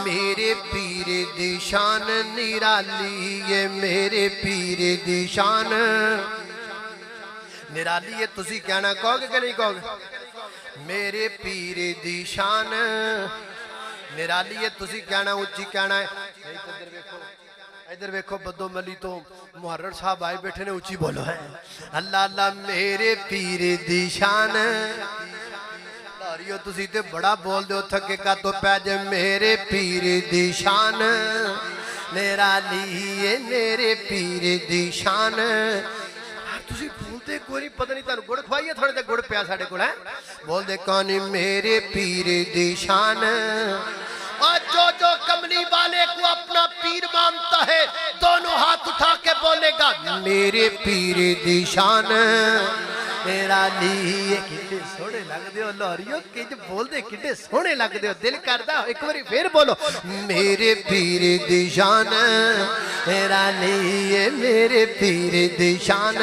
میرے پیر دی شان نرالی ہے، میرے پیر دی شان نرالی ہے. تسی کہنا کہو گے کہ نہیں کہو گے؟ میرے پیر دی شان نرالی ہے. تسی کہنا اچھی کہنا ہے. ادھر ویکھو بدو ملی تو محرر صاحب آئے بیٹھے نے اچھی بولو ہے. اللہ اللہ میرے پیر دی شان لاریو تسی تے بڑا بول دے تھکے کا تو پیجے. میرے پیر دی شان نرالی ہے، میرے پیر دی شان. تسی بھولتے کوئی نہیں، پتہ نہیں تانوں گڑ کھوائیے تھوڑے تے گڑ پیا ساڑے گڑ ہے. بول دے کانی میرے پیر دی شان. اور جو کملی والے کو اپنا پیر مانتا ہے دونوں ہاتھ اٹھا کے بولے گا میرے پیر دی شان نرالی ہے. کتنے سونے لگ دے ہو لاریو، کتنے بول دے کتنے سونے لگ دے ہو. دل کردہ ایک باری پھر بولو میرے پیر دی شان نرالی ہے، میرے پیر دی شان.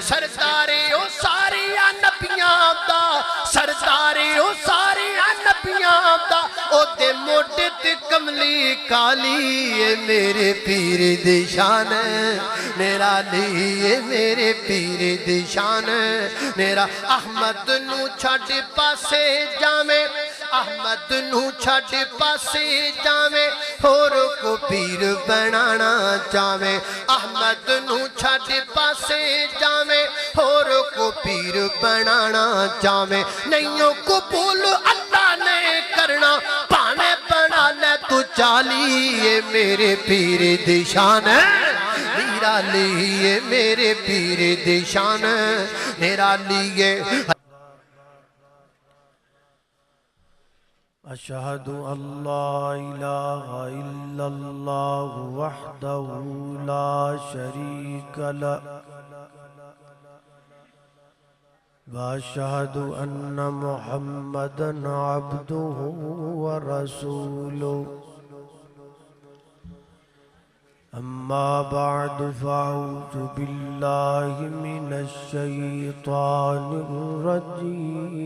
سردارے او ساری نبیاں دا، سردارے او ساری نبیاں دا، او دے موٹے تے کملی کالی ہے. میرے پیر دی شان نرالی ہے، میرے پیر دی شان. میرا احمد نو چھڑ پاسے جامے، احمد نو چھڑ پاسے جامے، اور کو پیر بنانا چاہے. احمد نو چھڑ پاسے جامے، اور کو پیر بنانا چاہے. نئیوں کو قبول اللہ نے کرنا، پانے بنا لے تو چالی. یہ میرے پیر دی شان ہے نرالی ہے، میرے پیر دی شان نرالی ہے. أشهد أن لا إله إلا الله وحده لا شريك له وأشهد أن محمدًا عبده ورسوله. أما بعد فأعوذ بالله من الشيطان الرجيم.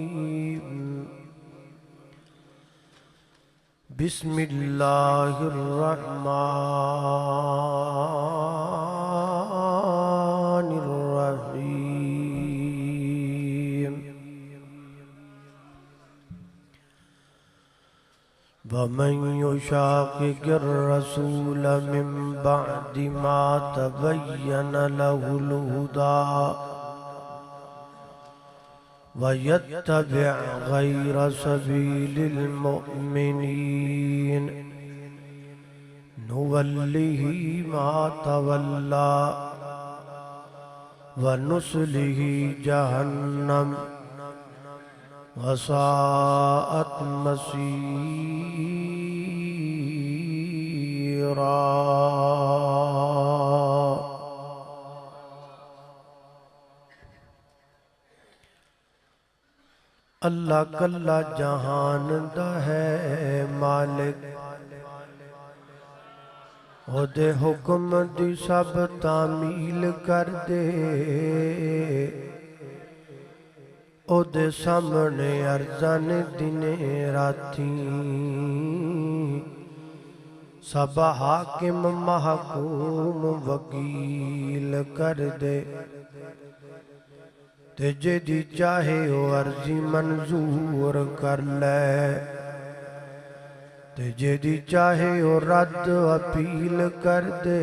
بسم الله الرحمن الرحيم. ومن يشاقق الرسول من بعد ما تبين له الهدى ويتبع غير سبيل المؤمنين نوله ما تولى ونصله جهنم وساءت مصيرا. اللہ کلا جہان دا ہے مالک، او دے حکم دی سب تعمیل کر دے. او دے سامنے ارزان دن راتیں، سب حاکم محکوم وکیل کر دے. تے جدی چاہے او عرضی منظور کر لے، تے جدی چاہے او رد اپیل کر دے.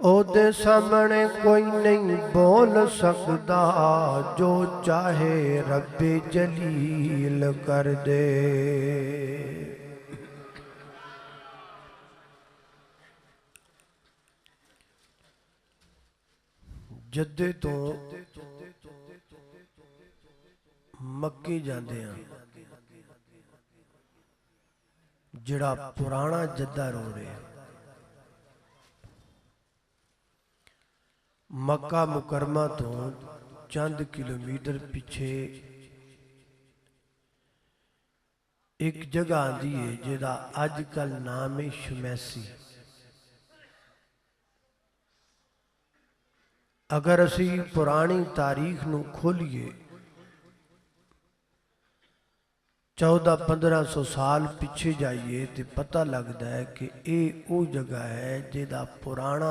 او دے سامنے کوئی نہیں بول سکتا، جو چاہے رب جلیل کر دے. جدے تو مکی جاندے ہیں، جڑا پرانا جدہ رو رہے ہیں. مکہ مکرمہ تو چند کلومیٹر پیچھے ایک جگہ آندی ہے جدا آج کل نام شمیسی. اگر اسی پرانی تاریخ نو کھولیے 1400-1500 ਸਾਲ ਪਿੱਛੇ ਜਾਈਏ ਤੇ ਪਤਾ ਲੱਗਦਾ ਹੈ ਕਿ ਇਹ ਉਹ ਜਗ੍ਹਾ ਹੈ ਜਿਹਦਾ ਪੁਰਾਣਾ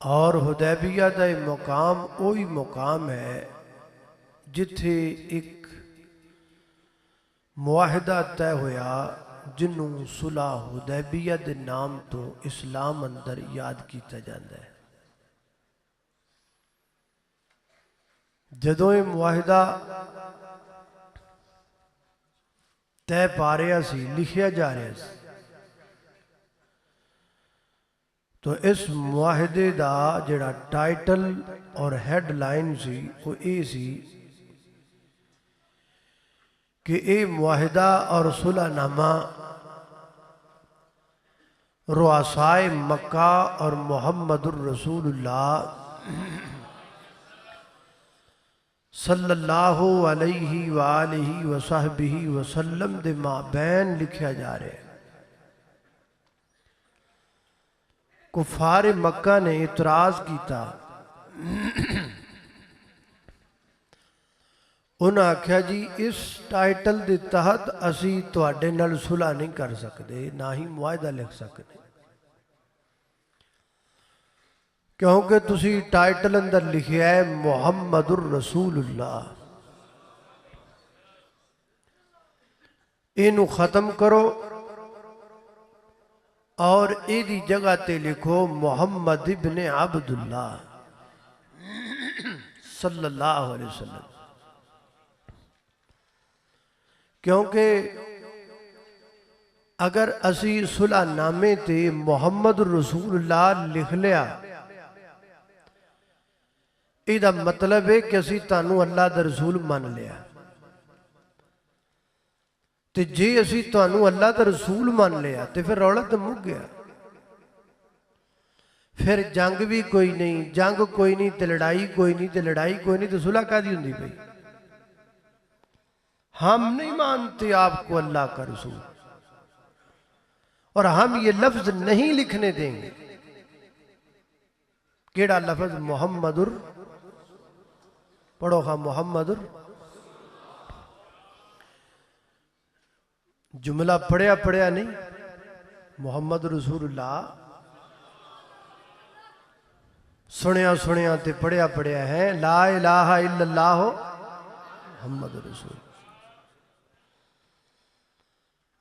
اور حدیبیہ دا یہ مقام وہی مقام ہے جتھے ایک معاہدہ طے ہویا جنوں صلح حدیبیہ دے نام تو اسلام اندر یاد کیتا جاندہ ہے۔ جدوں یہ معاہدہ طے پا رہا سی، لکھیا جا رہا سی، تو اس معاہدے دا جڑا ٹائٹل اور ہیڈ لائن سی وہ اے سی کہ اے معاہدہ اور صلح نامہ رؤسائے مکہ اور محمد الرسول اللہ صلی اللہ علیہ وآلہ وصحبہ وسلم دے مابین لکھیا جا رہے ہیں۔ کفار مکہ نے اعتراض کیتا، انہاں آکھیا جی اس ٹائٹل دے تحت اسی تواڈے نال صلح نہیں کر سکتے، نہ ہی معاہدہ لکھ سکتے، کیونکہ تسی ٹائٹل اندر لکھیا ہے محمد الرسول اللہ، اینو ختم کرو اور ایدی جگہ تے لکھو محمد ابن عبداللہ صلی اللہ علیہ وسلم، کیونکہ اگر اسی صلح نامے تے محمد رسول اللہ لکھ لیا ایدہ مطلب ہے کہ اسی تانوں اللہ دا رسول مان لیا، تے جے اسی تانوں اللہ دا رسول مان لیا تے پھر رولا تو مک گیا، پھر جنگ بھی کوئی نہیں، جنگ کوئی نہیں تے لڑائی کوئی نہیں تے لڑائی کوئی نہیں تے صلح کا دی ہوندی بھئی، ہم نہیں مانتے آپ کو اللہ کا رسول اور ہم یہ لفظ نہیں لکھنے دیں گے۔ کیڑا لفظ؟ محمد پڑھو خواہ محمد جملہ پڑھیا نہیں، محمد رسول اللہ سنیا تے پڑھیا ہے، لا الہ الا اللہ محمد رسول۔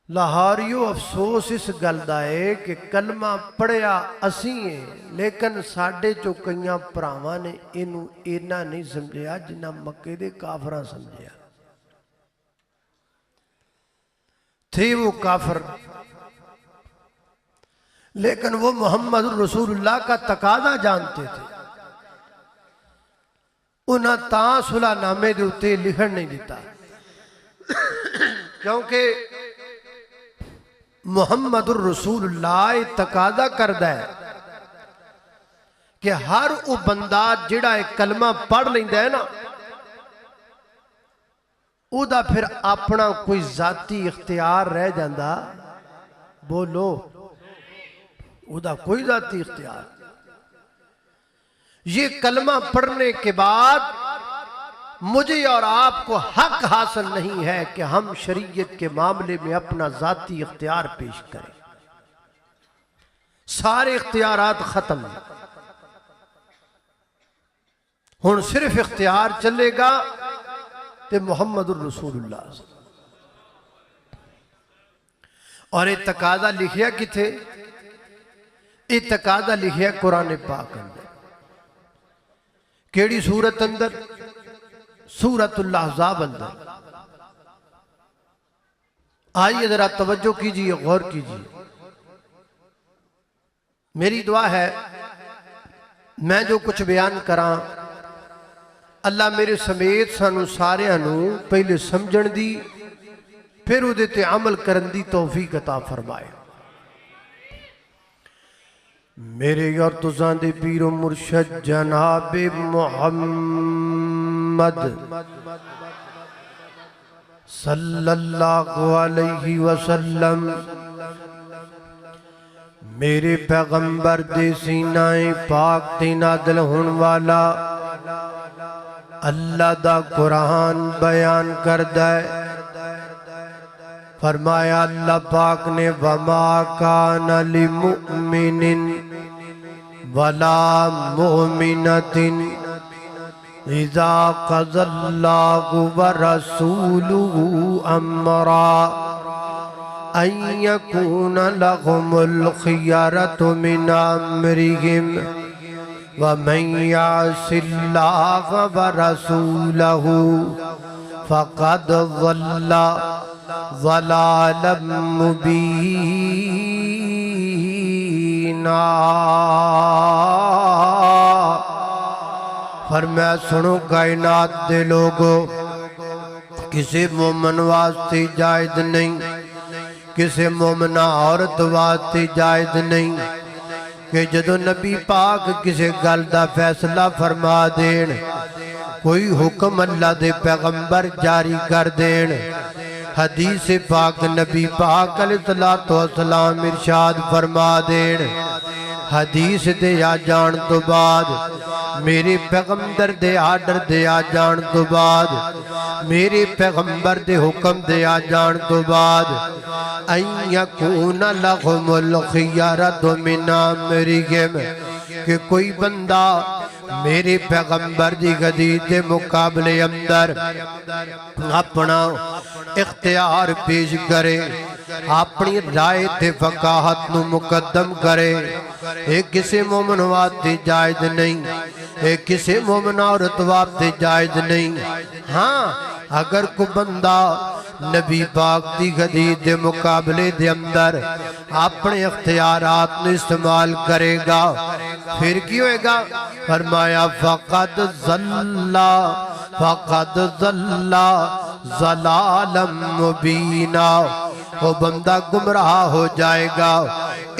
لاہوریو افسوس اس گل دا ہے کہ کلمہ پڑھیا اسی ہیں لیکن ساڈے چو کئیاں پراواں نے اینو اینا نہیں سمجھیا جنہ مکے دے کافراں سمجھیا، تھے وہ کافر لیکن وہ محمد رسول اللہ کا تقاضا جانتے تھے، انہاں تاں صلح نامے دے اتے لکھن نہیں دیتا، کیونکہ محمد الرسول اللہ تقاضا کردہ ہے کہ ہر او بندہ جڑا ایک کلمہ پڑھ لیندہ ہے نا او دا پھر اپنا کوئی ذاتی اختیار رہ جاندہ، بولو او دا کوئی ذاتی اختیار، یہ کلمہ پڑھنے کے بعد مجھے اور آپ کو حق حاصل نہیں ہے کہ ہم شریعت کے معاملے میں اپنا ذاتی اختیار پیش کریں، سارے اختیارات ختم ہیں، ہن صرف اختیار چلے گا تے محمد الرسول اللہ، اور یہ تقاضا لکھیا کتھے؟ یہ تقاضا لکھیا قرآن پاک اندر، کیڑی سورت اندر؟ سورۃ الاحزاب اندر۔ آئیے ذرا توجہ کیجئے، غور کیجئے، میری دعا ہے میں جو کچھ بیان کراں اللہ میرے سمیت سانو سارے انہوں پہلے سمجھن دی پھر او دیتے عمل کرن دی توفیق عطا فرمائے۔ میرے اور تزاں دے پیر و مرشد جناب محمد صلی اللہ علیہ وسلم، میرے پیغمبر دے سینہ پاک تے نازل ہون والا اللہ دا قرآن بیان کردہ ہے، فرمایا اللہ پاک نے وَمَا كَانَ لِمُؤْمِنٍ وَلَا مُؤْمِنَةٍ اِذَا قَضَى اللَّهُ وَرَسُولُهُ أَمْرًا أَن يَكُونَ لَهُمُ الْخِيَرَةُ مِنْ أَمْرِهِمْ وَمَنْ يَعْصِ اللَّهَ وَرَسُولَهُ فَقَدْ ضَلَّ ضَلَالًا مُبِينًا۔ فرمایا سنو کائنات دے لوگو، کسی مومن واسطے جائز نہیں، کسی مومنہ عورت واسطے جائز نہیں کہ جدو نبی پاک کسی گل دا فیصلہ فرما دین، کوئی حکم اللہ دے پیغمبر جاری کر دین، حدیث پاک نبی پاک علیہ السلام ارشاد فرما دین، حدیث دے آ جان تو بعد، میرے پیغمبر دے آرڈر دے آ جان تو بعد، میرے پیغمبر دے حکم دے آ جان تو بعد، اَن یکون لَهُمُ الْخِيَرَةُ مِنْ أَمْرِهِمْ، کہ کوئی بندہ میرے پیغمبر دی حدیث دے مقابلے اندر اپنا اختیار پیش کرے، اپنی رائے تے فقاہت نو مقدم کرے، ایک کسی مومن واسطے جائز نہیں، ایک کسی مومن عورت واسطے جائز نہیں۔ ہاں اگر کو بندہ نبی پاک دی حدیث دے مقابلے دے اندر اپنے اختیارات نے استعمال کرے گا، پھر کی ہوئے گا؟ فرمایا فَقَدْ ضَلَّ ضَلَالًا مُبِينًا، وہ بندہ گمراہ ہو جائے گا،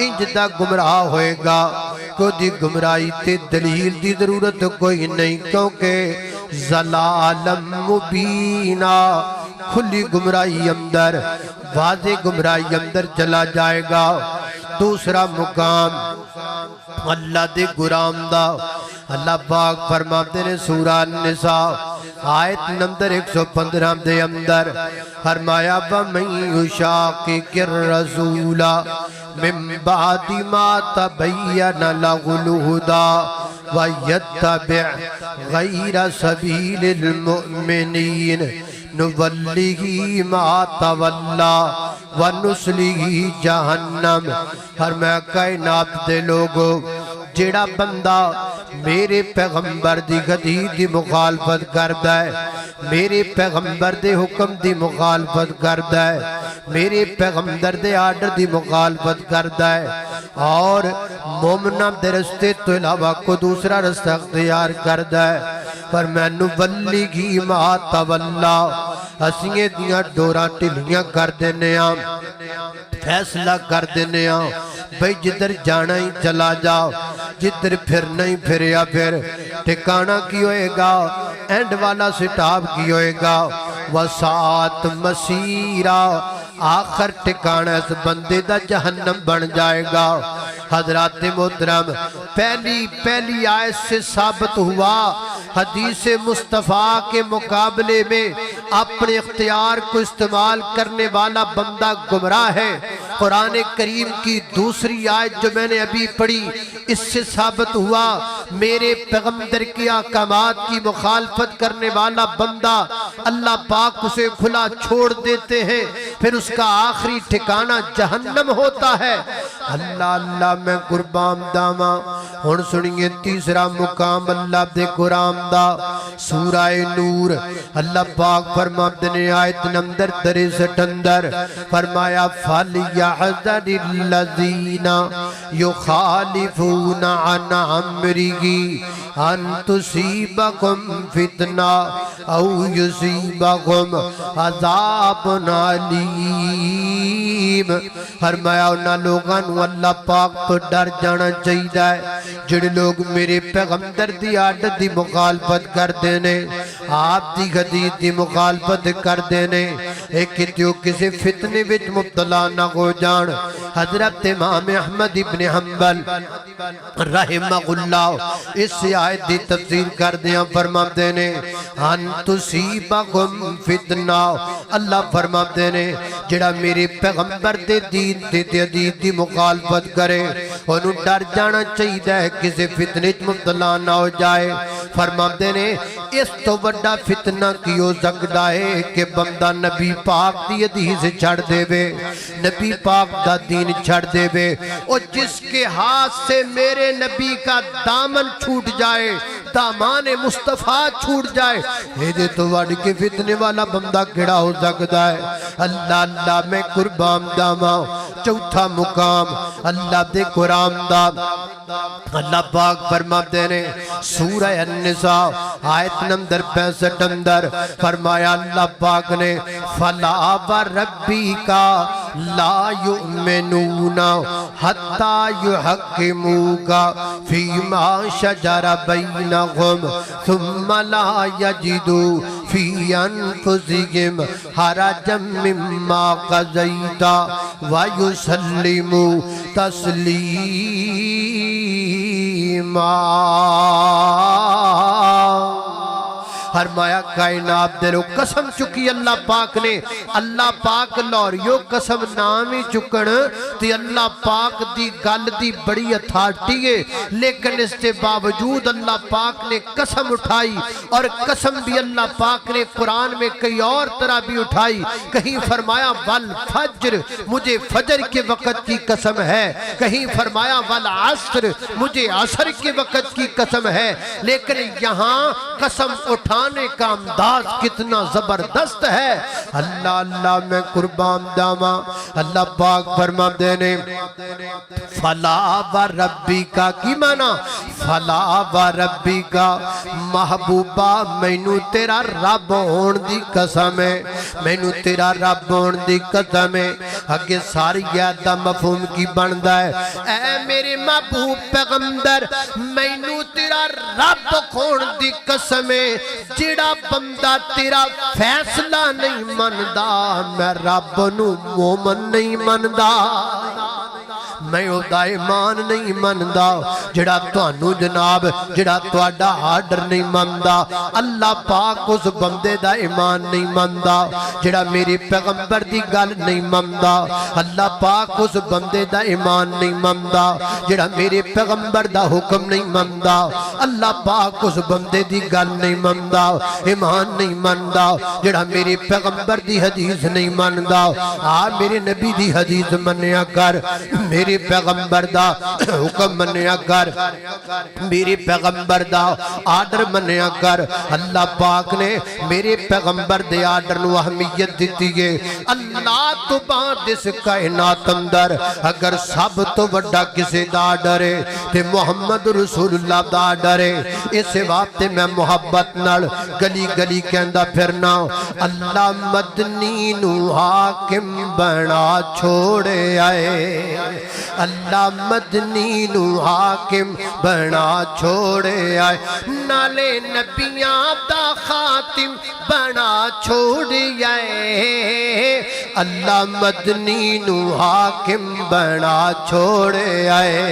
انجدہ گمراہ ہوئے گا، کوئی گمراہی تے دلیل دی ضرورت کوئی نہیں، کیونکہ ضَلَالًا مُبِينًا کھلی گمراہی اندر، واضح گمراہی اندر چلا جائے گا۔ دوسرا مقام اللہ دے غلام دا، اللہ پاک فرماتے ہیں سورہ النساء آیت نمبر 115 دے اندر، فرمایا وَمَن يُشَاقِقِ الرَّسُولَ مِن بَعْدِ مَا تَبَيَّنَ لَهُ الْهُدَى وَيَتَّبِعْ غَيْرَ سَبِيلِ الْمُؤْمِنِينَ نُوَلِّهِ مَا تَوَلَّى وَنُصْلِهِ جَہَنَّمَ۔ فرمایا کائنات دے لوگو، جیڑا بندہ میرے پیغمبر دی حدیث دی مخالفت کردہ ہے، میرے پیغمبر دے حکم دی مخالفت کردہ ہے، میرے پیغمبر دے آرڈر دی مخالفت کردہ ہے، اور مومنہ دے رستے تو علاوہ کو دوسرا رستہ اختیار کردہ ہے، پر میں نُوَلِّهِ مَا تَوَلَّى اسیے دیاں ڈوراں ٹھلیاں کر دینے آم، فیصلہ کر دینے آم، بھئی جدر جانا ہی چلا جاؤ، جدر پھرنا ہی پھریا پھر، ٹھکانہ کی ہوئے گا، اینڈ والا سٹاپ کی ہوئے گا، وَسَاعَتْ مَسِیرًا آخر ٹھکانہ اس بندے دا جہنم بن جائے گا۔ حضرات محترم، پہلی آیت سے ثابت ہوا حدیث مصطفیٰ کے مقابلے میں اپنے اختیار کو استعمال کرنے والا بندہ گمراہ ہے۔ قرآن کریم کی دوسری آیت جو میں نے ابھی پڑھی، اس سے ثابت ہوا میرے پیغمبر کی احکامات کی مخالفت کرنے والا بندہ اللہ پاک اسے کھلا چھوڑ دیتے ہیں، پھر اس کا آخری ٹھکانہ جہنم ہوتا ہے۔ اللہ اللہ میں قربان داما، ہن سنیے تیسرا مقام اللہ دے قرآن دا، سورہ نور، اللہ پاک فرماتے ہیں آیت نمبر 63 اندر، فرمایا فَلْيَحْذَرِ الَّذِينَ يُخَالِفُونَ عَنْ أَمْرِهِ أَن تُصِيبَكُمْ فِتْنَةٌ أَوْ يُصِيبَكُمْ عَذَابٌ أَلِيمٌ۔ فرمایا انہاں لوگاں نو اللہ پاک تو ڈر جانا چاہیے جڑے لوگ میرے پیغمبر دی آرڈر دی مخالفت کر دینے، آپ دی حدیث دی مخالفت کر دینے، کہ کسی فتنے وچ مبتلا نہ ہو جان۔ حضرت امام احمد ابن حنبل رحمہ اللہ اس آیت دی تفسیر کر دیا فرماتے نے ان تصیبکم فتنہ، اللہ فرماتے نے جڑا میرے پیغمبر دے دین دے حدیث دی مخالفت کرے انہوں ڈر جانا چاہیے کسی فتنے مبتلا نہ ہو جائے۔ فرماتے نے اس تو بڑا فتنہ کی ہو سکتا ہے کہ بندہ نبی پاک دی حدیث چھڑ دے وے، نبی پاک دا دین چھڑ دے وے، اور جس کے ہاتھ سے میرے نبی کا دامن چھوٹ جائے، دامان مصطفیٰ چھوٹ جائے، یہ تو وڈ کے فتنے والا بندہ کیڑا ہو سکتا ہے۔ اللہ اللہ میں قربان داما چوتھا مقام اللہ دے قرآن دا اللہ پاک فرماتے نے سورہ النساء آیت نمبر 65 اندر فرمایا اللہ پاک نے فَلَا وَرَبِّكَ لَا يُؤْمِنُونَ حَتَّى يُحَكِّمُوكَ فِيمَا شَجَرَ بَيْنَهُمْ ثُمَّ لَا يَجِدُوا فِي أَنفُسِهِمْ حَرَجًا مِّمَّا قَضَيْتَ وَيُسَلِّمُوا تسلیما۔ فرمایا کائنات دے لو قسم چکی اللہ پاک نے، اللہ پاک لاہوریو قسم نام ہی چکن تے اللہ پاک دی گل دی بڑی اتھارٹی ہے، لیکن اس کے باوجود اللہ پاک نے قسم اٹھائی، اور قسم بھی اللہ پاک نے قرآن میں کئی اور طرح بھی اٹھائی۔ کہیں فرمایا والفجر، مجھے فجر کے وقت کی قسم ہے، کہیں فرمایا والعصر، مجھے عصر کے وقت کی قسم ہے، لیکن یہاں قسم اٹھانے کا انداز کتنا زبردست ہے۔ اللہ اللہ میں قربان داما اللہ پاک فرما دینے فَلَا وَرَبِّكَ کی معنی فَلَا وَرَبِّكَ محبوبہ مینو تیرا رب ہون دی قسم ہے، مینو تیرا رب ہون دی قسم ہے۔ اگے ساری یادہ مفہوم کی بندہ ہے اے میرے محبوب پیغمبر مینو تیرا رب ہون دی قسم ہے، جڑا بندہ تیرا فیصلہ نہیں مندہ میں رب نو مومن نہیں مندہ، میں اودا ایمان نہیں مندہ، جڑا توانو جناب جڑا توڑا آرڈر نہیں مندہ، اللہ پاک اس بندے دا ایمان نہیں مندہ، جڑا میری پیغمبر دی گل نہیں مندہ، اللہ پاک اس بندے دا ایمان نہیں مندہ، جڑا میرے پیغمبر دا حکم نہیں مندہ، اللہ پاک اس بندے دی گل نہیں مندہ، ایمان نہیں مندہ، جڑا میرے پیغمبر دی حدیث نہیں مندہ۔ میرے نبی دی حدیث منیا کر، میرے پیغمبر دا حکم منیا کر، میرے پیغمبر دا آرڈر منیا کر۔ اللہ پاک نے میرے پیغمبر دے آرڈر نو اہمیت دیتی ہے۔ اللہ تو بعد اس کائنات اندر اگر سب تو بڑا کسی دا آرڈر ہے تے محمد رسول اللہ دا آرڈر ہے۔ اس واسطے میں محبت نال گلی گلی کہندا پھرنا اللہ مدنی نو حاکم بنا چھوڑے آئے، اللہ مدنی نو حاکم بنا چھوڑے آئے، نالے نبیاں دا خاتم بنا چھوڑے آئے، اللہ مدنی نو حاکم بنا چھوڑے آئے۔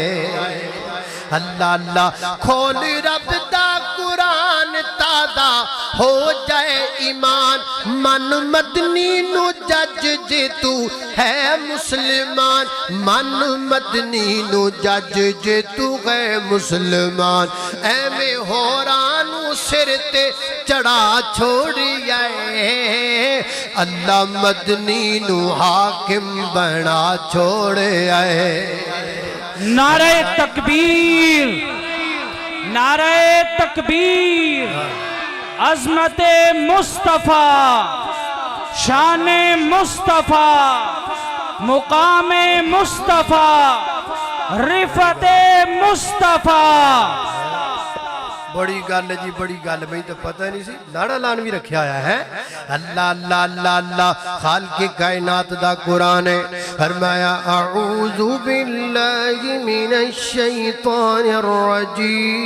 اللہ اللہ کھول رب دا قرآن تازہ ہو جائے ایمان، من مدنی نو جج جے تو ہے مسلمان، من مدنی نو جج جے تو ہے مسلمان، اے میں ہورانو سر تے چڑھا چھوڑی آئے، اللہ مدنی نو حاکم بنا چھوڑے آئے۔ نعرہ تکبیر، نعرہ تکبیر، عظمت مصطفیٰ، شان مصطفیٰ، مقام مصطفیٰ، رفعت مصطفیٰ۔ بڑی گل ہے جی، بڑی گل، میں تو پتہ نہیں سی نعرہ لان بھی رکھیا آیا ہے۔ اللہ اللہ اللہ اللہ خالق کائنات دا قرآن ہے۔ فرمایا اعوذ باللہ من الشیطان الرجیم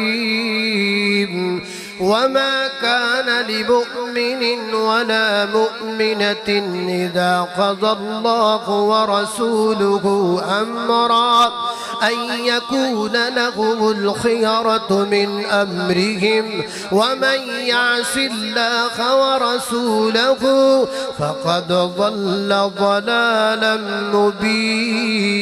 وما كان لمؤمن ولا مؤمنة إذا قضى الله ورسوله أمرا أن يكون لهم الخيرة من أمرهم ومن يعص الله ورسوله فقد ضل ضلالا مبينا.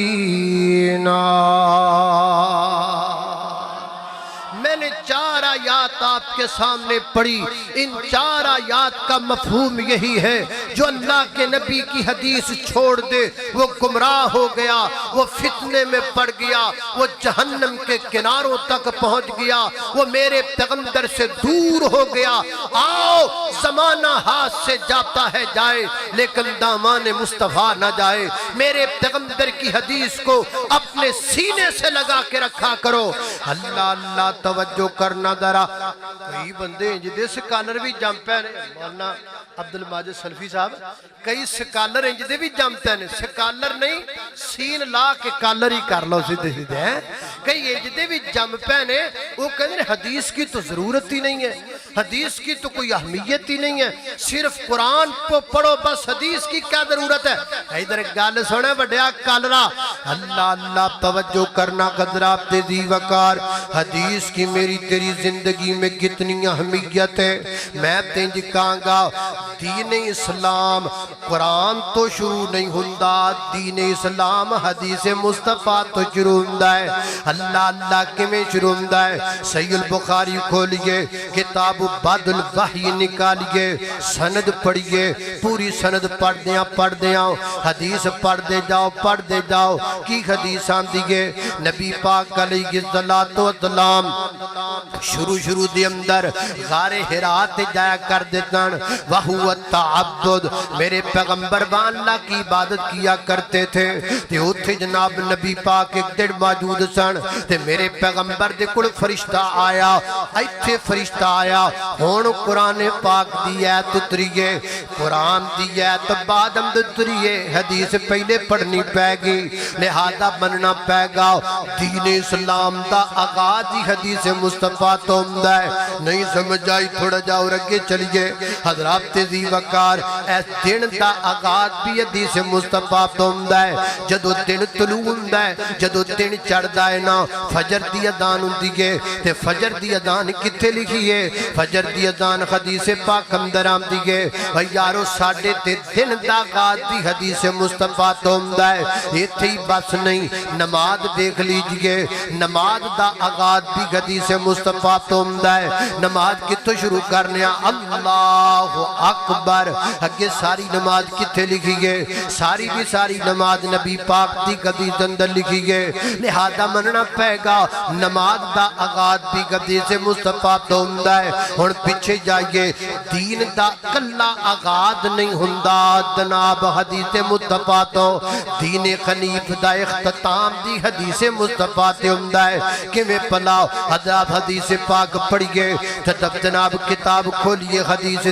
میں نے 4 آیات آپ کے سامنے پڑھی. ان 4 آیات کا مفہوم یہی ہے جو اللہ کے نبی کی حدیث چھوڑ دے وہ گمراہ ہو گیا, وہ فتنے میں پڑ گیا, وہ جہنم کے کناروں تک پہنچ گیا, وہ میرے پیغمبر سے دور ہو گیا. آؤ زمانہ ہاتھ سے جاتا ہے جائے لیکن دامان مصطفیٰ نہ جائے. میرے پیغمبر کی حدیث کو اپنے سینے سے لگا کے رکھا کرو. اللہ اللہ توجہ کرنا ذرا. کئی بندے انجدے سکالر بھی جم پہ نے. مولانا عبد الماجد سلفی صاحب کئی سکالر انجدے بھی جم پہ نے. سکالر نہیں سین لا کے کالر ہی کر لو سیدھے سیدھے ہیں. کئی انجدے بھی جم پہ نے. وہ کہتے ہیں حدیث کی تو ضرورت ہی نہیں ہے, حدیث کی تو کوئی اہمیت ہی نہیں ہے, صرف قرآن کو پڑھو بس, حدیث کی کیا ضرورت ہے. ادھر گل سنے بڑیا کالرا. اللہ اللہ توجہ کرنا قدرات ذی وقار. حدیث کی میری تیری زندگی میں کتنی اہمیت ہے. میں تینج کہاں گا دین اسلام قرآن تو شروع نہیں ہوندا, دین اسلام حدیث مصطفیٰ تو شروع ہوندا ہے. اللہ اللہ کے میں شروع ہوندا ہے. صحیح البخاری کھولیے, کتاب بعد الوحی نکالیے, سند پڑھیے, پوری سند پڑھ دیاں حدیث پڑھ دے جاؤ. کی حدیث آندی ہے نبی پاک علیہ السلام شروع دے اندر غار حرات جایا کر دیتن. وہو التعبد, میرے پیغمبر اللہ کی عبادت کیا کرتے تھے. تے اتھے جناب نبی پاک ایک دن موجود سن. تے میرے پیغمبر دے کل فرشتہ آیا, ایتھے فرشتہ آیا. ہون قرآن پاک دی ایت اتریے, قرآن دی ایت بعد ہم اتریے, حدیث پہلے پڑھنی پہ گی, لہذا بننا پہ گا. دین اسلام دا آغاز ہی حدیث مصطفیٰ تو ہمدہ ہے. نہیں سمجھ آئی تھوڑا جاؤ رکھے چلیے. حضرات ذی وقار ایس دن دا آغاز بھی حدیث مصطفیٰ تو ہمدہ ہے. جدو دن طلوع ہمدہ ہے, جدو دن چڑھ دائے نا, فجر دی ادان ہمدی گے. تے فجر دی ادان کتے لکھیے, فجر دی ادان حدیث پاک اندر آمدی گے. یارو ساڑھے تے دن دا آغاز بھی حدیث مصطفیٰ تو ہمدہ ہے. یہ تھی بس نہیں, نماز دیکھ لیجئے, نماز دا آغاز بھی حدیث مصطفیٰ تو ہمدہ ہے. نماز کتو شروع کرنے اللہ اکبر. اگے ساری نماز کتے لکھی گئے, ساری بھی ساری نماز نبی پاک دی حدیث اندر لکھی گئے. لہذا مننا پہ گا نماز دا آغاز بھی حدیث مصطفیٰ تو ہمدہ ہے. اور پیچھے جائیے, دین دا کلا آغاز نہیں ہندہ جناب حدیث مصطفیٰ تو, دین خنیف دا اختتام دی حدیث مصطفیٰ تے ہمدہ ہے. کہ میں پلاؤ حضرات حدیث پاک پڑھئے, تب جناب کتاب کھولیے حدیث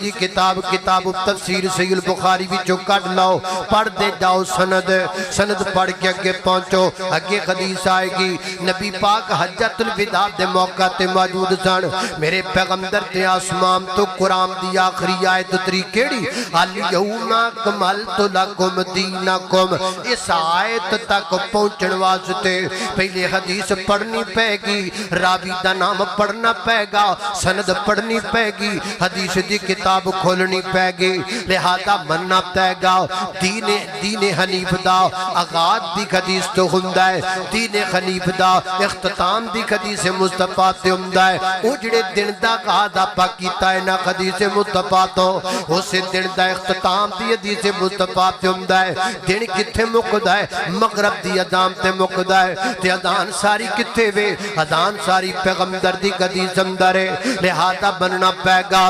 دی کتاب تفسیر صحیح البخاری بھی جو کٹ لاؤ, پڑھ دے جاؤ سند پڑھ کے اگے پہنچو. اگے حدیث آئے گی نبی پاک حجت الوداع دے موقع تے موجود سن. میرے پیغمبر تے آسمان تو قرآن دی آخری آیت اتری کیڑی, الیوم اکملت لکم دینکم. اس آیت تک پہنچن واسطے پہلے حدیث پڑھنی پہ گی, راوی دا نام پڑھنا پہ گا, سند پڑھنی پہ گی, حدیث دی کتاب کھولنی پہ گی. لہذا مننا پہ گا دین حنیف دا آغاز دی حدیث تو ہندہ ہے, دین حنیف دا اختتام دی حدیث مصطفیٰ تے ہندہ ہے. اجڑے دن دا آغاز آپا کیتا ہے نا حدیث مصطفیٰ تو, اسے دن دا اختتام دی حدیث مصطفیٰ تے ہندہ ہے. دن کتھے مقدہ ہے, مغرب دی ادام تے مقدہ ہے. تے ادان ساری کتھے وے, ادان ساری پیغمبر دی حدیث اندر ہے. لہذا بننا پہ گا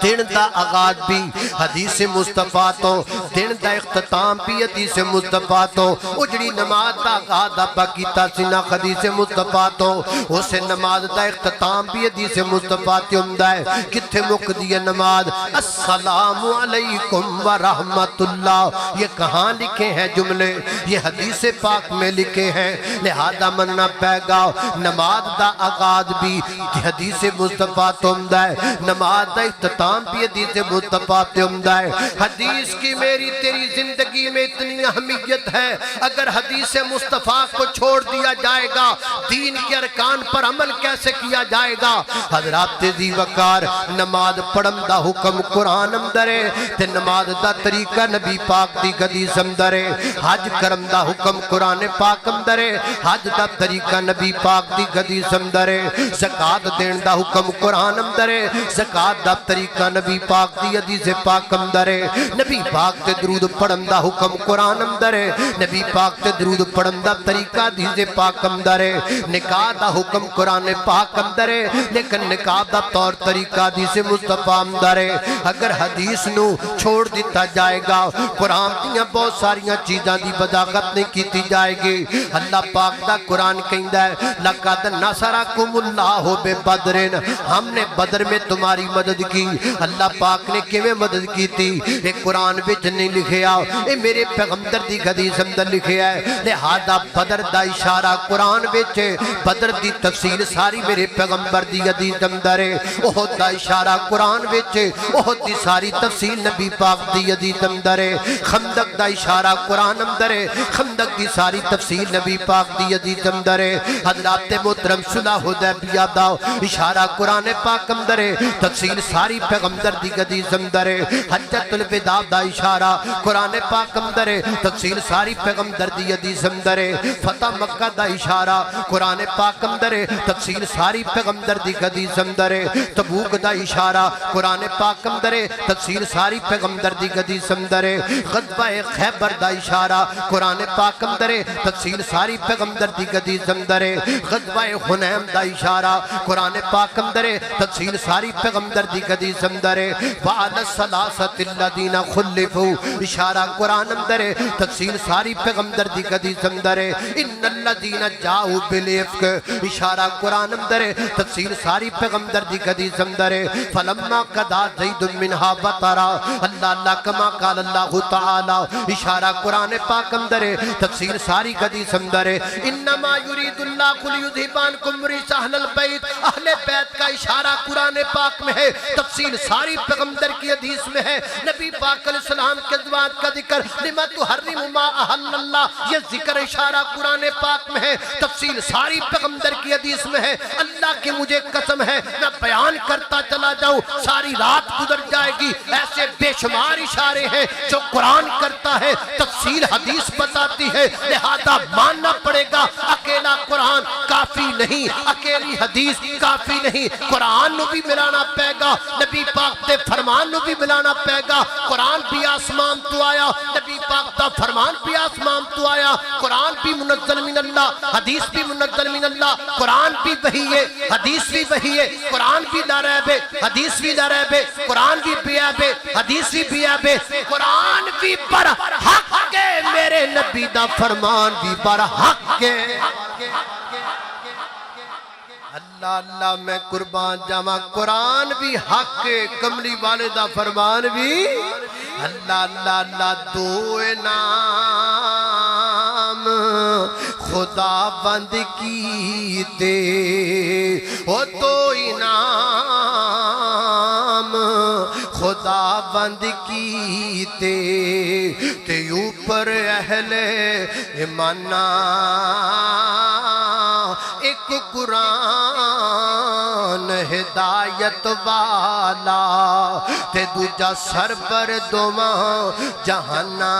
دن دا آغاز بھی حدیث مصطفیٰ تو, دن دا اختتام بھی حدیث مصطفیٰ تو اجڑی نماز دا آغاز آپ کیتا سنا حدیث مصطفیٰ تو اسے نماز دا اختتام بھی حدیث مصطفیٰ تے ہوندا ہے کتھے مکدی ہے نماز السلام علیکم ورحمت اللہ یہ کہاں لکھے ہیں جملے یہ حدیث پاک میں لکھے ہیں لہذا مننا پے گا نماز دا آغاز بھی حدیث مصطفیٰ تے ہوندا ہے نماز دا اختتام بھی حدیث مصطفیٰ تے ہوندا ہے حدیث کی میری تیری زندگی میں اتنی اہمیت ہے اگر حدیث مصطفیٰ کو چھوڑ دیا جائے گا دین کے ارکان پر عمل کیسے کیا جائے گا حضرات ذی وقار نماز پڑھن دا حکم قرآن اندر ہے تے نماز دا طریقہ نبی پاک دی حدیث اندر ہے حج کرم دا حکم قرآن پاک اندر ہے حج دا طریقہ نبی پاک دی حدیث اندر ہے زکات دین دا حکم قرآن اندر ہے زکات دا طریقہ نبی پاک دی حدیث پاک اندر ہے نبی پاک تے درود پڑھن دا حکم قرآن اندر ہے نبی پاک تے درود پڑھن دا طریقہ حدیث پاک اندر ہے نکاح دا حکم قرآن پاک اندر ہے لیکن نکاح دا طور طریقہ حدیث مصطفیٰ اندر ہے اگر حدیث نو چھوڑ دیتا جائے گا قرآن دیاں بہت ساریاں چیزاں دی بداغت نہیں کیتی جائے گی اللہ پاک دا قرآن کہندا ہے لقد نصرکم اللہ ببدر ہم نے بدر میں تمہاری مدد کی اللہ پاک نے کیویں مدد کی تھی ایک قرآن وچ نہیں لکھیا اے میرے پیغمبر دی حدیث اندر لکھیا ہے لہذا بدر دا اشارہ قرآن وچ بدر دی تفصیل ساری میرے پیغمبر دی حدیث اندر ہے احد دا اشارہ قرآن وچ احد دی ساری تفصیل نبی پاک دی حدیث اندر ہے خندق دا اشارہ قرآن اندر ہے خندق دی ساری تفصیل نبی پاک دی حدیث اندر ہے حضرات محترم صلح حدیبیہ دا اشارہ قرآن پاک اندر ہے تفصیل ساری پیغمبر دی حدیث اندر ہے حجۃ الوداع دا اشارہ قرآن پاک اندر ہے تفصیل ساری پیغمبر دی حدیث اندر ہے فتح مکہ دا اشارہ قرآن پاک اندر ہے تفصیل ساری پیغمبر دی حدیث اندر ہے تبوک دا اشارہ قرآن پاک اندر ہے تفصیل ساری پیغمبر دی حدیث اندر ہے غزوہ خیبر دا اشارہ قرآن پاک اندر ہے تفصیل ساری پیغمبر دی حدیث اندر ہے غزوہ حنین دا اشارہ قرآن پاک اندر ہے تفصیل ساری پیغمبر دی حدیث اندر ہے وعلى الثلاثة الذين خلفوا اشارہ قرآن اندر ہے تفصیل ساری پیغمبر دی حدیث اندر ہے ان الذين جاءوا بالافك اشارہ قرآن اندر ہے تفصیل ساری پیغمبر دی حدیث اندر ہے فلما قضى زید منها وطرا اللہ کما قال اللہ تعالی اشارہ قرآن پاک اندر ہے تفصیل ساری حدیث اندر ہے انما يريد الله ليذهب عنكم رجس اهل البيت اہل بیت کا اشارہ قرآن پاک میں ہے تفصیل ساری پیغمبر کی حدیث میں ہے نبی پاک علیہ السلام کے ازواج کا ذکر لما تحرم ما احل اللہ یہ ذکر اشارہ قرآن پاک میں ہے تفصیل ساری پیغمبر کی حدیث میں ہے اللہ کی مجھے قسم ہے میں بیان کرتا چلا جاؤں ساری رات گزر جائے گی ایسے بے شمار اشارے ہیں جو قرآن کرتا ہے تفصیل حدیث بتاتی ہے لہذا ماننا پڑے گا اکیلا قرآن کافی نہیں اکیلی حدیث کافی نہیں قرآن نو بھی ملانا پے گا نبی پاک تے فرمان نو بھی ملانا پے گا قرآن بھی آسمان تو آیا نبی پاک تا فرمان بھی آسمان تو آیا قرآن بھی منزل من اللہ حدیث بھی منزل من اللہ قرآن بھی وحی ہے حدیث بھی وحی ہے قرآن بھی لا ریب ہے حدیث بھی لا ریب ہے قرآن بھی بیعب ہے حدیث بھی بیعب ہے قرآن بھی پر حق ہے میرے نبی دا فرمان بھی پر حق ہے اللہ اللہ میں قربان جاواں قرآن بھی حق کملی والے دا فرمان بھی اللہ اللہ اللہ دو نام خدا بند کیتے او دو نام خدا بند کیتے تے اوپر اہل ایمانہ ایک قرآن ہدایت والا تے دوجا سربر دوواں جہانا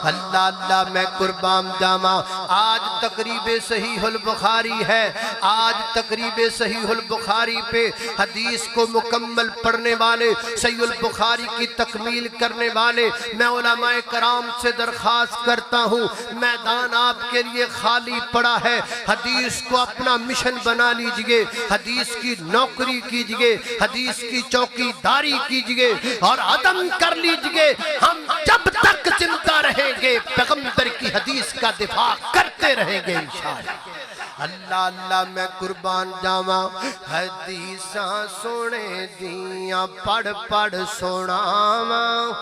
اللہ اللہ میں قربان جاواں آج تقریب صحیح البخاری ہے آج تقریب صحیح البخاری پہ حدیث کو مکمل پڑھنے والے صحیح البخاری کی تکمیل کرنے والے میں علماء کرام سے درخواست کرتا ہوں میدان آپ کے لیے خالی پڑا ہے حدیث کو اپنا مشن بنا لیجئے حدیث کی نوکری کیجئے حدیث کی چوکی داری کیجئے اور عدم کر لیجئے ہم جب تک زندہ رہیں گے پیغمبر کی حدیث کا دفاع کرتے رہیں گے انشاءاللہ اللہ اللہ میں قربان جاواں حدیثاں سونے دیاں پڑھ پڑھ سناواں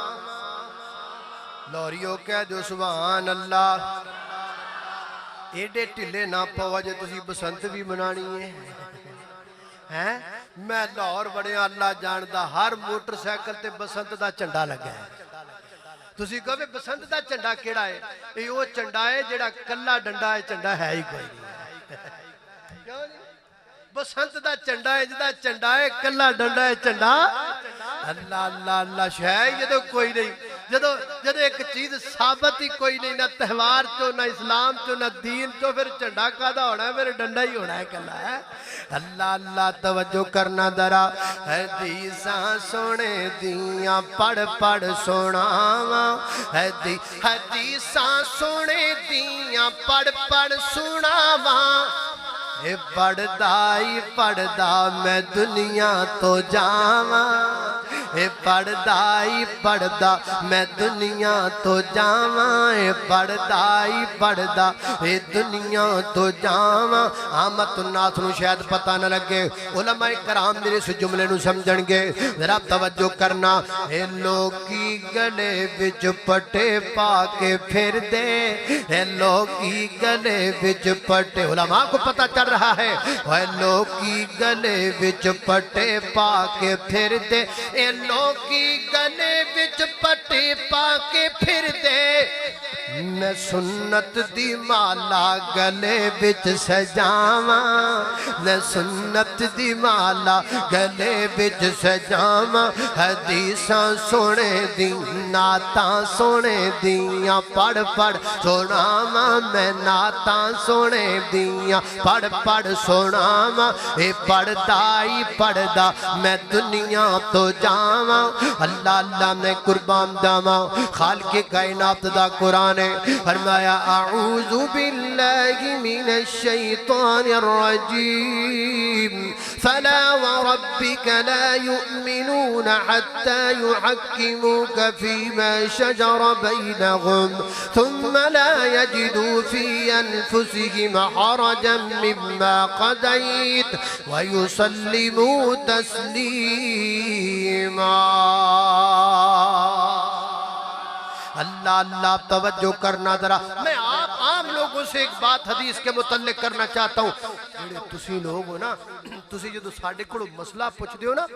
لوریو کہہ دو سبحان اللہ ایڈے ٹلے نہ پاؤ جے تسی بسنت بھی منانی ہے میں لاہور بڑے اللہ جاندا ہر موٹر سائیکل تے بسنت دا چنڈا لگا ہے تسی کہو بسنت دا چنڈا کیڑا ہے یہ وہ چنڈا ہے جڑا کلا ڈنڈا ہے چنڈا ہے ہی کوئی نہیں بسنت دا چنڈا ہے جدا چنڈا ہے کلا ڈنڈا ہے چنڈا اللہ اللہ اللہ شاید جدو کوئی نہیں جدو ایک چیز ثابت ہی کوئی نہیں نہ تہوار چو نہ اسلام چو نہ دین چو پھر چنڈا کادا ہونا ہے پھر ڈنڈا ہی ہونا ہے کلا ہے اللہ اللہ توجہ کرنا درا حدیثاں سونے دیاں پڑھ پڑھ سناواں حدیثاں سونے دیاں پڑھ پڑھ سناواں اے پڑھدائی پڑھدا میں دنیا تو جاواں اے پڑھدائی پڑھدا میں دنیا تو جاواں اے پڑھدائی پڑھدا اے دنیا تو جاواں آمد الناس نو شاید پتہ نہ لگے علماء کرام میرے اس جملے نو سمجھن گے ذرا توجہ کرنا اے لوکی گلے وچ پٹے پا کے پھر دے اے لوکی گلے وچ پٹے علماء کو پتہ چل رہا ہے اے لوکی گلے وچ پٹے پا کے پھر دے اے لوکی گلے وچ پٹے پا کے پھر دے میں سنت دی مالا گلے وچ سجاواں میں سنت دی مالا گلے وچ سجاواں حدیثاں سونے دی نعتاں سونے دیاں پڑھ پڑھ سناواں میں نعتاں سونے دیاں پڑھ پڑھ سناواں اے پڑھدائی پڑھدا میں دنیا تو جاواں اللہ اللہ میں قربان جاواں خالق کائنات دا قرآن فرمایا اعوذ باللہ من الشیطان الرجیم فلا وربك لا يؤمنون حتى يحكموك فيما شجر بينهم ثم لا يجدوا في أنفسهم حرجا مما قضيت ويسلموا تسليما اللہ اللہ توجہ کرنا ذرا میں آپ عام لوگوں سے ایک بات حدیث کے متعلق کرنا چاہتا ہوں جڑے تسی لوگ ہو نا تسی جدو ساڈے کولوں مسئلہ پوچھ دیو نا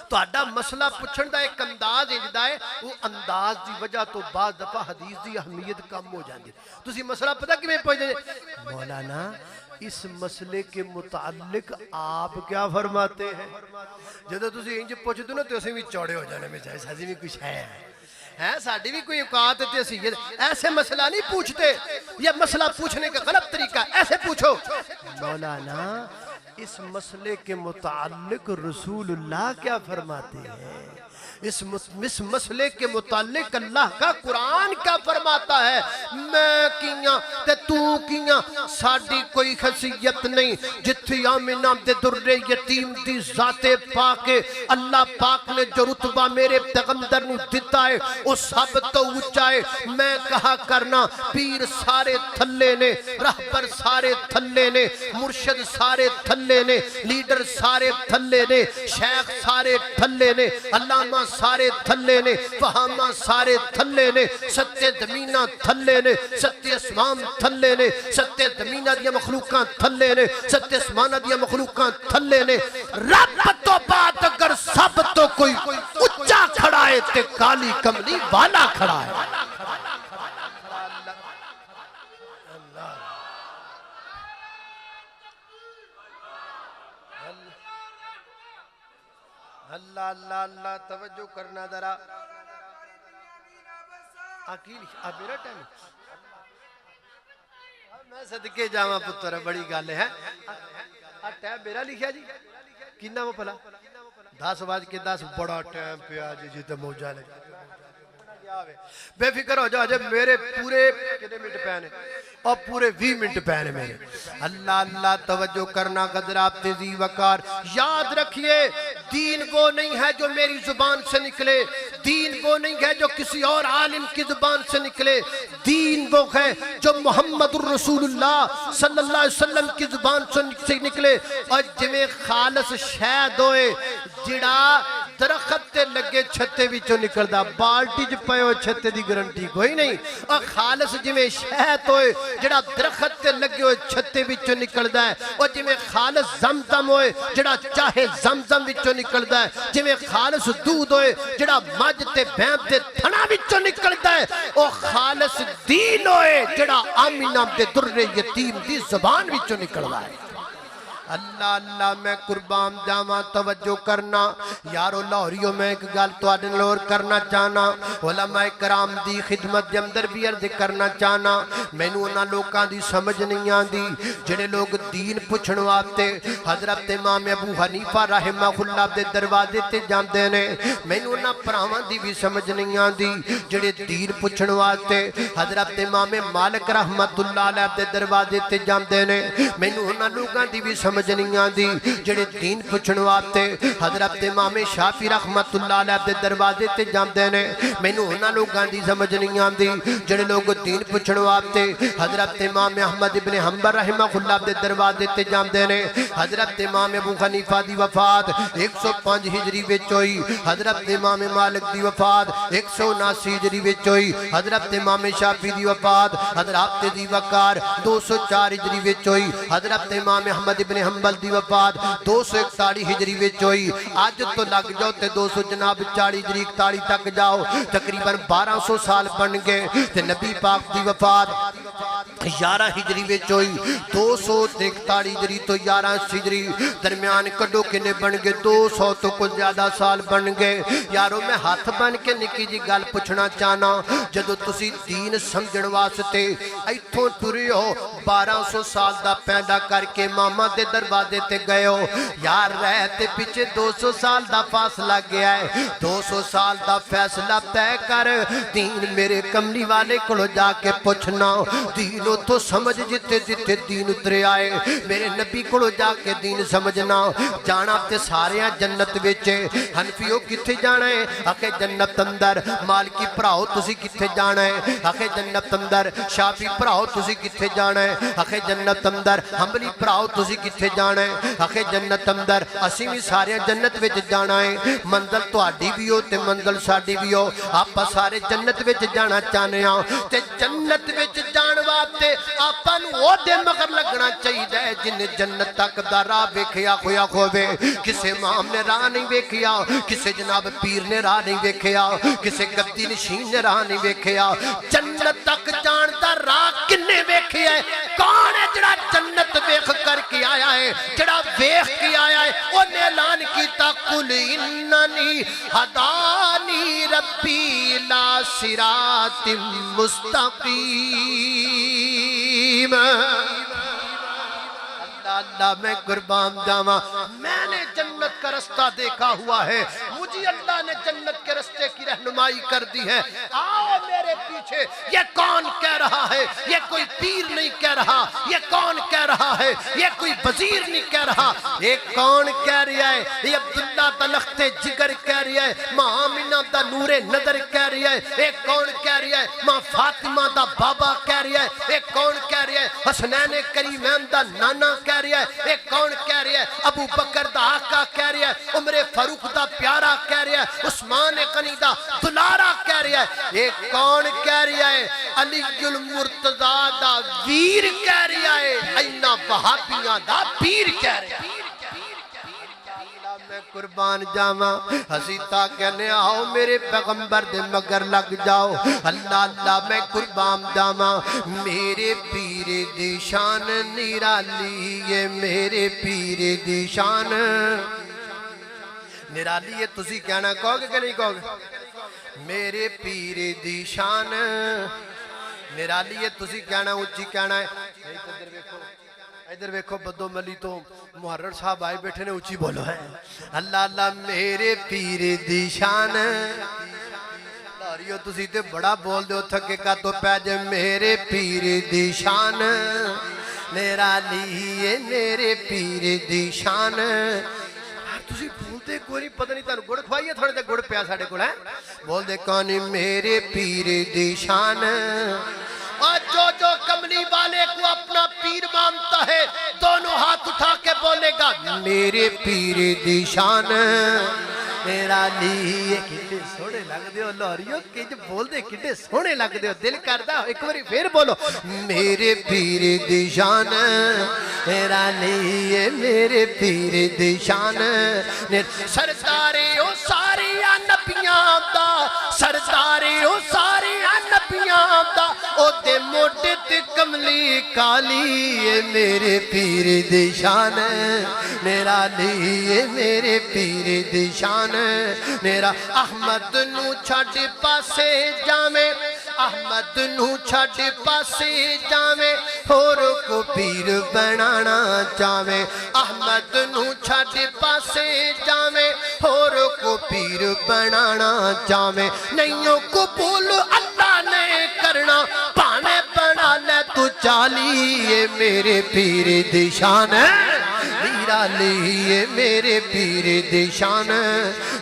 تو آڈا مسئلہ پوچھن دا ایک انداز انجدہ ہے وہ انداز دی وجہ تو بعض دفعہ حدیث دی اہمیت کم ہو جاندی تسی مسئلہ پتہ کہ میں پوچھ دیں مولانا اس مسئلے کے متعلق آپ کیا فرماتے ہیں جدو تسی انج پوچھ دو نا تو اسے بھی چوڑے ہو جانے میں چاہے سازی بھی کچھ ہے ساڑھی بھی کوئی اوقات ہے ایسے مسئلہ نہیں پوچھتے یہ مسئلہ پوچھنے کا غلط طریقہ ایسے پوچھو مولانا اس مسئلے کے متعلق رسول اللہ کیا فرماتے ہیں اس مسئلے کے متعلق اللہ کا قرآن کیا فرماتا ہے میں کیاں تے تو کیاں ساڑھی کوئی خصیت نہیں جتھی آمنہ دے در یتیم دی ذات پاک اللہ پاک نے جو رتبہ میرے پیغمبر نے دیتا ہے وہ سب تو اونچا ہے میں کہا کرنا پیر سارے تھلے نے رہبر سارے تھلے نے مرشد سارے تھلے نے لیڈر سارے تھلے نے شیخ سارے تھلے نے علامہ سارے تھلے نے فہامہ سارے تھلے نے ستے زمینہ تھلے نے ستے اسمان تھلے نے ستے زمینہ دیا مخلوقاں تھلے نے ستے اسمانہ دیا مخلوقاں تھلے نے رب تو بات اگر سب تو کوئی اچھا کھڑا ہے تے کالی کملی والا کھڑا ہے اللہ اللہ اللہ توجہ کرنا ذرا میرا ٹائم میں صدقے جاواں پتر بڑی گل ہے ٹائم میرا لکھیا جی کنا وہ پلا 10:10 بڑا ٹائم پیا جی تے موجا لے بے فکر ہو جاؤ جب میرے پورے کتنے منٹ پہنے اور پورے 20 منٹ پہنے میرے اللہ اللہ توجہ کرنا قدر آپ تیزی وقار یاد رکھیے دین وہ نہیں ہے جو میری زبان سے نکلے دین وہ نہیں ہے جو کسی اور عالم کی زبان سے نکلے دین وہ ہے جو محمد الرسول اللہ صلی اللہ علیہ وسلم کی زبان سے نکلے اور جمیں خالص شہد ہوئے جڑا درخت تے لگے چھتے وچوں نکلدا بالٹی چ پئے چھتے دی گارنٹی کوئی نہیں اور خالص جویں شہد ہوئے جڑا درخت تے لگے ہوئے چھتے وچوں نکلدا ہے اور جویں خالص زمزم ہوئے جڑا چاہے زمزم وچوں نکلدا ہے جویں خالص دودھ ہوئے جڑا مجھ تے بھینس تے تھنا وچوں نکلدا ہے او خالص دین ہوئے جڑا آمینہ دے در یتیم دی زبان وچوں نکلدا ہے اللہ اللہ میں قربان جاواں توجہ کرنا یارو لاہوریوں میں ایک گل تواڈے نال اور کرنا چاہنا علماء کرام دی خدمت دے اندر بھی عرض کرنا چاہنا مینوں انہاں لوکاں دی سمجھ نہیں آندی جڑے لوگ دین پوچھن واسطے حضرت امام ابو حنیفہ رحمہ اللہ دے دروازے تے جاندے نے مینوں انہاں پراواں دی بھی سمجھ نہیں آندی جڑے دین پوچھن واسطے حضرت امام مالک رحمۃ اللہ علیہ دے دروازے تے جاندے نے مینوں انہاں لوکاں دی بھی سمجھ نہیں آندی جڑے دین پوچھن واسطے حضرت امام شافعی رحمۃ اللہ علیہ دے دروازے تے جاندے نے مینوں انہاں لوکاں دی سمجھ نہیں آندی جڑے لوگ دین پوچھن واسطے حضرت امام احمد ابن حنبل رحمہ اللہ دے دروازے تے جاندے نے حضرت امام ابو حنیفہ دی وفات 105 ہجری وچ ہوئی حضرت امام مالک دی وفات 179 ہجری وچ ہوئی حضرت امام شافعی دی وفات حضرت دی وقار 204 ہجری وچ ہوئی حضرت امام احمد ابن حنبل دی وفات 241 ہجری وچ ہوئی آج تو لگ جاؤ تے 200 جناب 40 ہجری 41 تک جاؤ تقریباً 1200 سال بن گئے تے نبی پاک دی وفات 11 ہجری وچ ہوئی 241 ہجری تو 11 ہجری درمیان کڈو کنے بن گئے 200 تو کچھ زیادہ سال بن گئے یارو میں ہاتھ بن کے نکی جی گل پوچھنا چاہنا جدو تسی دین سمجھن واسطے ایتھوں ٹرے ہو 1200 سال دا پیدا کر کے ماما دے دروازے تے گئے ہو یار رہتے پیچھے 200 سال دا فاصلہ گیا ہے 200 سال دا فیصلہ طے کر دین میرے کملی والے کلو جا کے پوچھنا دین تو سمجھ جتے جتے دین اترے آئے میرے نبی کلو جا کے دین سمجھنا جانا تے سارے جنت ویچے حنفیوں کتھے جانا ہے آکے جنت اندر مالکی پراؤ تسی کتھے جانا ہے آکے جنت اندر شافی پراؤ تسی کتھے جانا ہے آکے جنت اندر حنبلی پراؤ تسی کتھے جانا ہے آکے جنت اندر اسی بھی سارے جنت وچ جانا ہے منزل تو آڈی بھی ہو تے منزل ساڈی بھی ہو آپا سارے جنت وچ جانا چاہنے ہاں تے جنت وچ جان واسطے آپا نو او دے مگر لگنا چاہیے جن جنت تک دا راہ ویکھیا ہویا ہووے کسے امام نے راہ نہیں ویکھیا کسے جناب پیر نے راہ نہیں ویکھیا کسے گدی نشین نے راہ نہیں ویکھیا جنت تک جان دا راہ کنے ویکھیا ہے کون ہے جڑا جنت ویکھ کر کے آیا ہے جڑا ویکھ کے آیا ہے انہیں اعلان کیتا قل اننی ہدانی ربی لا صراط مستقیم اللہ میں قربان جاواں میں نے جنت کا رستہ دیکھا ہوا ہے مجھے اللہ نے جنت کے رستے کی رہنمائی کر دی ہے آؤ میرے پیچھے یہ کون کہہ رہا ہے یہ کوئی پیر نہیں کہہ رہا یہ کون کہہ رہا ہے یہ کوئی وزیر نہیں کہہ رہا یہ کون کہہ رہا ہے یہ عبداللہ دا لخت جگر کہہ رہا ہے ماں آمینہ دا نور نظر کہہ رہا ہے یہ کون کہہ رہا ہے ماں فاطمہ دا بابا کہہ رہا ہے یہ کون کہہ رہا ہے حسنین کریمین دا نانا کہہ رہا ہے یہ کون کہہ رہا ہے ابو بکر دا آقا کہہ رہا ہے عمر فاروق دا پیارا کہہ رہا ہے عثمان غنی دا دلارا کہہ رہا ہے یہ کون کہہ رہا ہے علی المرتضی دا ویر کہہ رہا ہے اینا وہابیاں دا پیر کہہ رہا ہے میں قربان جاواں حسیتا کہنے آؤ میرے پیغمبر دے مگر لگ جاؤ اللہ اللہ میں قربان جاواں میرے پیر دی شان نرالی ہے میرے پیر دی شان نرالی ہے تسی کہنا کہو گے کہ نہیں کہو گے میرے پیر دی شان نرالی ہے تسی کہنا اچھی کہنا ہے ادھر ویکھو بدو ملی تو محرر صاحب آئے بیٹھے نے اچھی بولو ہے اللہ اللہ میرے پیر دی شان لاریو تسی تے بڑا بول دے تھکے کا تو پیجے میرے پیر دی شان نرالی ہے میرے پیر دی شان تسی بولتے کوئی نہیں پتہ نہیں تانوں گڑ کھوائیے تھوڑے تے گڑ پیا ساڑے کو ہے بول دے کانی میرے پیر دی شان اور جو کملی والے کو اپنا پیر مانتا ہے دونوں ہاتھ اٹھا کے بولے گا میرے پیر دی شان میرا لیے کتنے سونے لگ دے ہو لاریو کچھ بول دے کتنے سونے لگ دے ہو دل کردہ ایک باری پھر بولو میرے پیر دی شان میرا لیے میرے پیر دی شان سردارے او ساری نبیاں دا سردارے او ساری نبیاں دا او دے موٹے تے کملی کالی میرے پیر دی شان میرا لیے میرے پیر دی شان میرا احمد نو چھڑ پاسے جامے احمد نو چھڑ پاسے جامے اور کو پیر بنانا چاہے احمد نو چھڑ پاسے جامے اور کو پیر بنانا چاہے نئیوں کو بول اللہ نے کرنا پانے بنا لے تو چالیے میرے پیر دی شان میرا لیے میرے پیر دی شان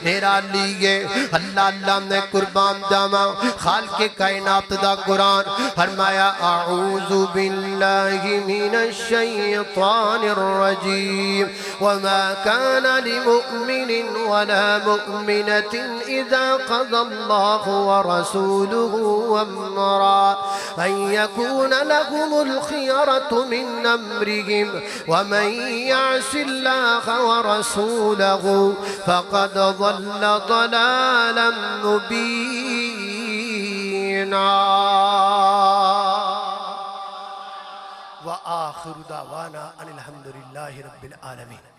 میرا لیے اللہ اللہ نے قربان جاما خالق کائنات دا قرآن فرمایا اعوذ باللہ من الشیطان الرجیم وما كان لمؤمن ولا مؤمنة اذا قضى الله ورسوله امرا ان يكون لهم الخيرة من امرهم ومن يعص الله ورسوله فقد ضل ضلالا مبينا وآخر دعوانا ان الحمد لله رب العالمين